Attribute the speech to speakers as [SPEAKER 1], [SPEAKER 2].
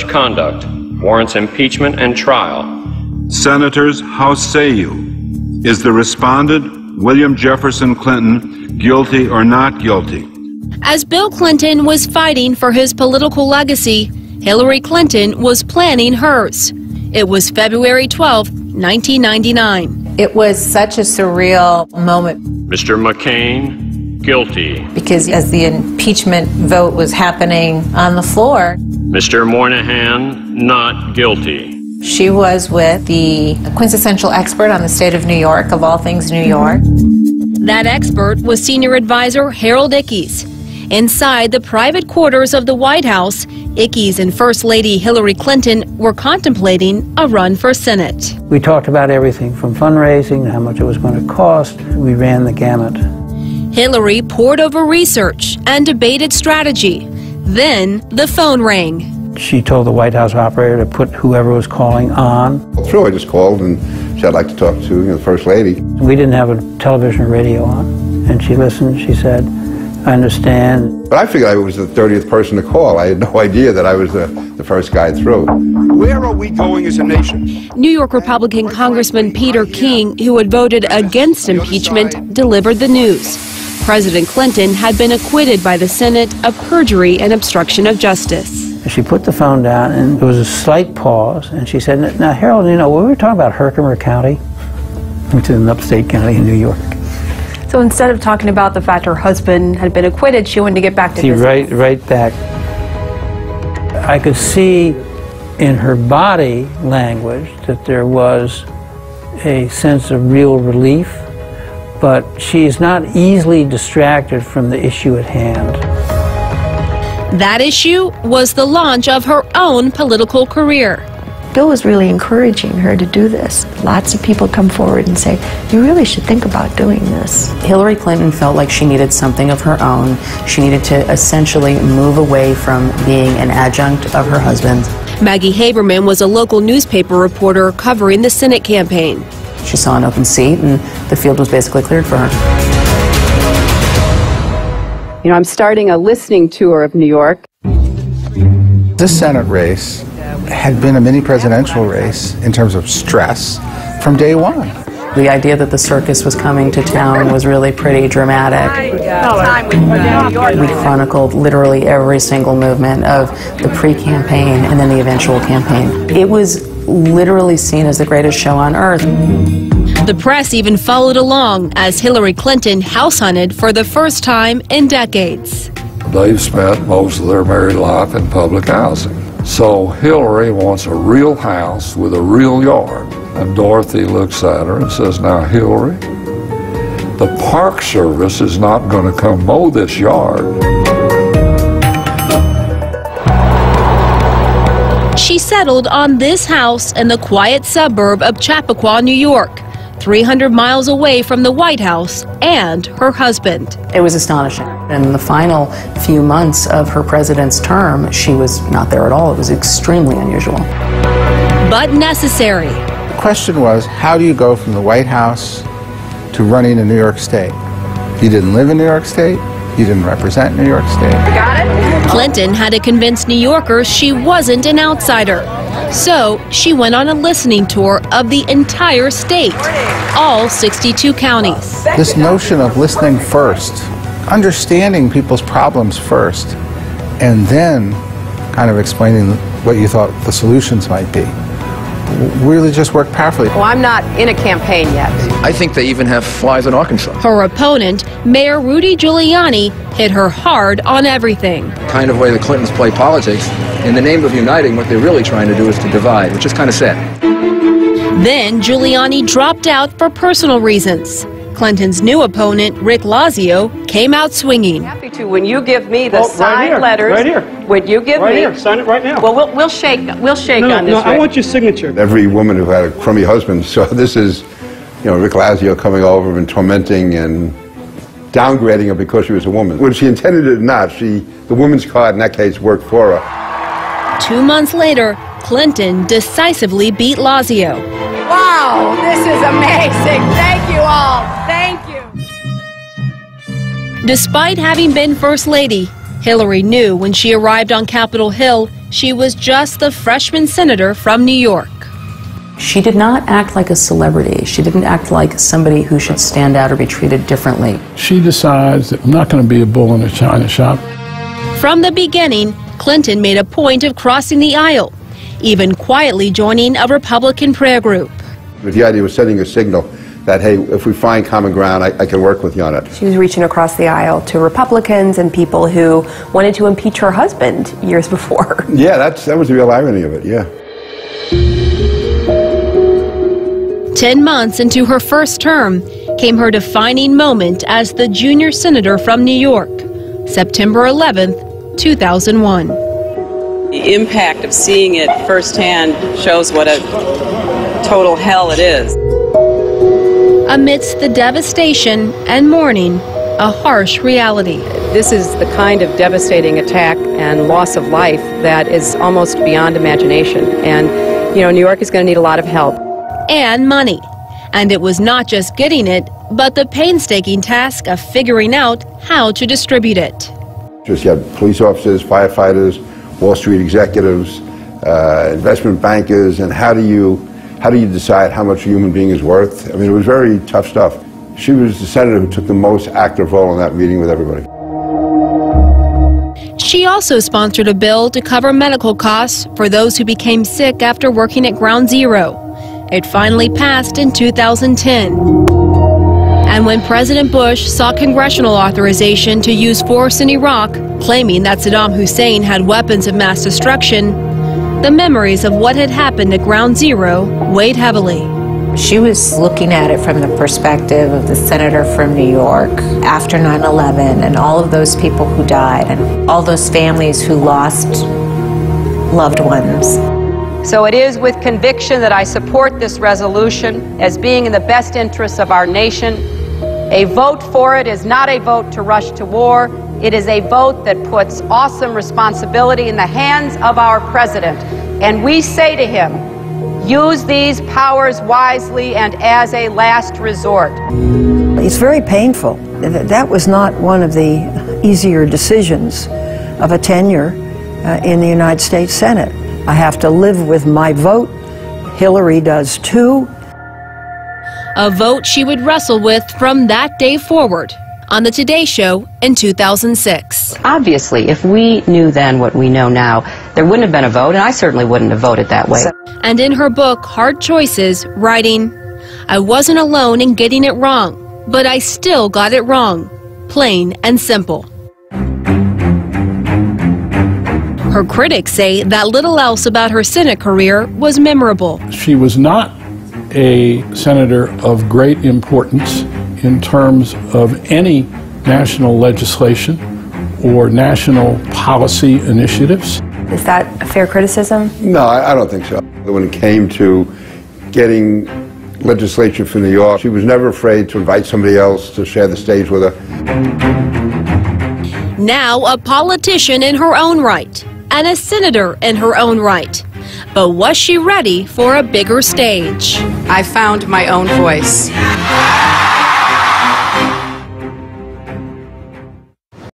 [SPEAKER 1] such conduct warrants impeachment and trial.
[SPEAKER 2] Senators, how say you? Is the respondent, William Jefferson Clinton, guilty or not guilty?
[SPEAKER 3] As Bill Clinton was fighting for his political legacy, Hillary Clinton was planning hers. It was February 12, 1999.
[SPEAKER 4] It was such a surreal moment.
[SPEAKER 1] Mr. McCain, guilty.
[SPEAKER 4] Because as the impeachment vote was happening on the floor,
[SPEAKER 1] Mr. Moynihan, not guilty.
[SPEAKER 4] she was with the quintessential expert on the state of New York, of all things New York.
[SPEAKER 3] That expert was senior advisor Harold Ickes. Inside the private quarters of the White House, Ickes and First Lady Hillary Clinton were contemplating a run for Senate.
[SPEAKER 5] We talked about everything from fundraising, how much it was going to cost. We ran the gamut.
[SPEAKER 3] Hillary pored over research and debated strategy. Then the phone rang.
[SPEAKER 5] She told the White House operator to put whoever was calling on.
[SPEAKER 6] Through, I just called and said I'd like to talk to the First Lady.
[SPEAKER 5] We didn't have a television or radio on. And she listened. She said, I understand.
[SPEAKER 6] But I figured I was the 30th person to call. I had no idea that I was the first guy through.
[SPEAKER 2] Where are we going as a nation?
[SPEAKER 3] New York Republican Congressman Peter King, who had voted against impeachment, delivered the news. President Clinton had been acquitted by the Senate of perjury and obstruction of justice.
[SPEAKER 5] She put the phone down, and there was a slight pause, and she said, now, Harold, you know, we were talking about Herkimer County, which is an upstate county in New York.
[SPEAKER 7] So instead of talking about the fact her husband had been acquitted, she wanted to get back to business.
[SPEAKER 5] Right back. I could see in her body language that there was a sense of real relief, but she is not easily distracted from the issue at hand.
[SPEAKER 3] That issue was the launch of her own political career.
[SPEAKER 8] Bill was really encouraging her to do this. Lots of people come forward and say, you really should think about doing this.
[SPEAKER 9] Hillary Clinton felt like she needed something of her own. She needed to essentially move away from being an adjunct of her husband.
[SPEAKER 3] Maggie Haberman was a local newspaper reporter covering the Senate campaign.
[SPEAKER 9] She saw an open seat, and the field was basically cleared for her.
[SPEAKER 7] You know, I'm starting a listening tour of New York.
[SPEAKER 10] This Senate race had been a mini presidential race in terms of stress from day one.
[SPEAKER 9] The idea that the circus was coming to town was really pretty dramatic. We chronicled literally every single movement of the pre-campaign and then the eventual campaign. It was literally seen as the greatest show on earth.
[SPEAKER 3] The press even followed along as Hillary Clinton house hunted for the first time in decades.
[SPEAKER 11] They've spent most of their married life in public housing. So Hillary wants a real house with a real yard. And Dorothy looks at her and says, now Hillary, the Park Service is not going to come mow this yard.
[SPEAKER 3] She settled on this house in the quiet suburb of Chappaqua, New York, 300 miles away from the White House and her husband.
[SPEAKER 9] It was astonishing. In the final few months of her president's term, she was not there at all. It was extremely unusual.
[SPEAKER 3] But necessary.
[SPEAKER 10] The question was, how do you go from the White House to running in New York State? You didn't live in New York State. You didn't represent New York State.
[SPEAKER 7] Got it?
[SPEAKER 3] Clinton had to convince New Yorkers she wasn't an outsider. So she went on a listening tour of the entire state, all 62 counties.
[SPEAKER 10] This notion of listening first, understanding people's problems first, and then kind of explaining what you thought the solutions might be, really just worked powerfully.
[SPEAKER 7] Well, I'm not in a campaign yet.
[SPEAKER 12] I think they even have flies in Arkansas.
[SPEAKER 3] Her opponent, Mayor Rudy Giuliani, hit her hard on everything.
[SPEAKER 12] The kind of way the Clintons play politics, in the name of uniting, what they're really trying to do is to divide, which is kind of sad.
[SPEAKER 3] Then Giuliani dropped out for personal reasons. Clinton's new opponent, Rick Lazio, came out swinging.
[SPEAKER 7] Happy to. When you give me the signed letters,
[SPEAKER 13] right here.
[SPEAKER 7] Would you give me?
[SPEAKER 13] Right here. Sign it right now.
[SPEAKER 7] Well, we'll shake on this.
[SPEAKER 13] No, I want your signature.
[SPEAKER 6] Every woman who had a crummy husband, so this is, Rick Lazio coming over and tormenting and downgrading her because she was a woman. Whether she intended it or not, the woman's card in that case worked for her.
[SPEAKER 3] 2 months later, Clinton decisively beat Lazio.
[SPEAKER 7] Wow, this is amazing. Thank you all. Thank you.
[SPEAKER 3] Despite having been First Lady, Hillary knew when she arrived on Capitol Hill she was just the freshman senator from New York.
[SPEAKER 9] She did not act like a celebrity. She didn't act like somebody who should stand out or be treated differently.
[SPEAKER 11] She decides that I'm not going to be a bull in a china shop.
[SPEAKER 3] From the beginning, Clinton made a point of crossing the aisle, even quietly joining a Republican prayer group.
[SPEAKER 6] The idea was sending a signal that, hey, if we find common ground, I can work with you on it.
[SPEAKER 7] She was reaching across the aisle to Republicans and people who wanted to impeach her husband years before.
[SPEAKER 6] Yeah, that was the real irony of it, yeah.
[SPEAKER 3] 10 months into her first term came her defining moment as the junior senator from New York, September 11th, 2001.
[SPEAKER 14] The impact of seeing it firsthand shows what a total hell it is.
[SPEAKER 3] Amidst the devastation and mourning, a harsh reality.
[SPEAKER 14] This is the kind of devastating attack and loss of life that is almost beyond imagination. And, you know, New York is going to need a lot of help.
[SPEAKER 3] And money. And it was not just getting it, but the painstaking task of figuring out how to distribute it.
[SPEAKER 6] Just you had police officers, firefighters, Wall Street executives, investment bankers, and how do you decide how much a human being is worth? I mean, it was very tough stuff. She was the senator who took the most active role in that meeting with everybody.
[SPEAKER 3] She also sponsored a bill to cover medical costs for those who became sick after working at Ground Zero. It finally passed in 2010. And when President Bush sought congressional authorization to use force in Iraq, claiming that Saddam Hussein had weapons of mass destruction, the memories of what had happened at Ground Zero weighed heavily.
[SPEAKER 4] She was looking at it from the perspective of the senator from New York after 9/11 and all of those people who died and all those families who lost loved ones.
[SPEAKER 14] So it is with conviction that I support this resolution as being in the best interests of our nation. A vote for it is not a vote to rush to war. It is a vote that puts awesome responsibility in the hands of our president. And we say to him, use these powers wisely and as a last resort.
[SPEAKER 8] It's very painful. That was not one of the easier decisions of a tenure in the United States Senate. I have to live with my vote. Hillary does too.
[SPEAKER 3] A vote she would wrestle with from that day forward on the Today Show in 2006.
[SPEAKER 15] Obviously, if we knew then what we know now, there wouldn't have been a vote, and I certainly wouldn't have voted that way.
[SPEAKER 3] And in her book, Hard Choices, writing, I wasn't alone in getting it wrong, but I still got it wrong. Plain and simple. Her critics say that little else about her Senate career was memorable.
[SPEAKER 11] She was not a senator of great importance in terms of any national legislation or national policy initiatives.
[SPEAKER 7] Is that a fair criticism?
[SPEAKER 6] No, I don't think so. When it came to getting legislation from New York, she was never afraid to invite somebody else to share the stage with her.
[SPEAKER 3] Now a politician in her own right, and a senator in her own right. But was she ready for a bigger stage?
[SPEAKER 14] I found my own voice.